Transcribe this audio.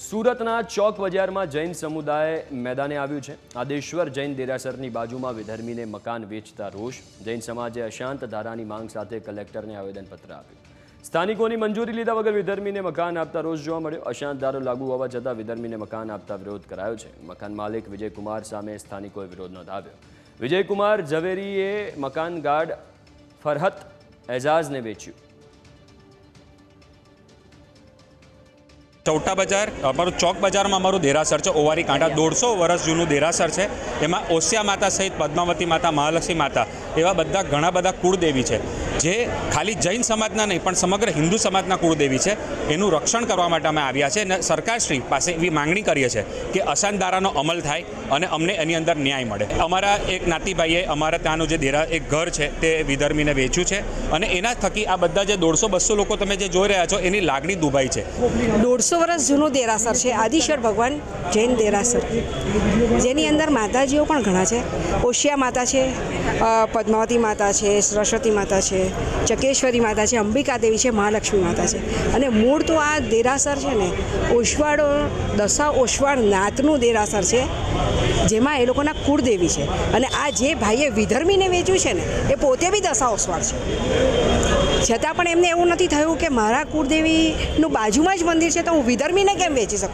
સુરતના ચોક બજારમાં જૈન સમુદાય મેદાને આવ્યું છે। આદેશ્વર જૈન દેરાસરની બાજુમાં વિધર્મીને મકાન વેચતા રોષ। જૈન સમાજે અશાંત ધારાની માંગ સાથે કલેક્ટરને આવેદનપત્ર આપ્યું। સ્થાનિકોની મંજૂરી લીધા વગર વિધર્મીને મકાન આપતા રોષ જોવા મળ્યો। અશાંત ધારો લાગુ હોવા છતાં વિધર્મીને મકાન આપતા વિરોધ કરાયો છે। મકાન માલિક વિજયકુમાર સામે સ્થાનિકોએ વિરોધ નોંધાવ્યો। વિજયકુમાર ઝવેરીએ મકાન ગાર્ડ ફરહત એજાઝને વેચ્યું। चौटा बजार अमरु चौक बजार में अमरु देरासर है। ओवारी कांटा 150 वर्ष जूनू देरासर है। एमां ओसिया माता सहित पद्मावती माता, महालक्ष्मी माता एवा बधा घणा बधा कुळदेवी है, जे खाली जैन समाजना नहीं पण समग्र हिंदू समाजना कुळदेवी है। एनु रक्षण करवा माटे अमे आव्या छे अने सरकारश्री पासे एवी मांगणी करीए छे कि अशांत धारानो अमल थाय अने अमने एनी अंदर न्याय मळे। अमारा एक नातीभाईए अमारा त्यानुं जे देरा एक घर है ते विधर्मीने वेच्युं छे अने एना थकी आ बधा जे 150-200 लोको तमे जे जोई रह्या छो एनी लागणी दुभाई छे। 150 वर्ष जूनू देरासर है। आदिश्वर भगवान जैन देरासर, जेनी अंदर माताजीओ पण घणा छे। ओशिया माता है, पद्मावती माता है, सरस्वती माता है, चकेश्वरी माता है, अंबिका देवी है, महालक्ष्मी माता है। अने मूळ तो आ देरासर है ने ओसवाड़ दशा ओसवाड़ नातनु देरासर है, जेमां ए लोकोना कुळदेवी है। अने आ जे भाईए विधर्मीने वेच्युं छे ने ए पोते बी दशा ओसवाड़ छे, छतां पण एમને એવું નથી થયું કે મારા કુળદેવીનું બાજુમાં જ મંદિર છે તો હું વિધર્મીને કેમ વેચી શકું।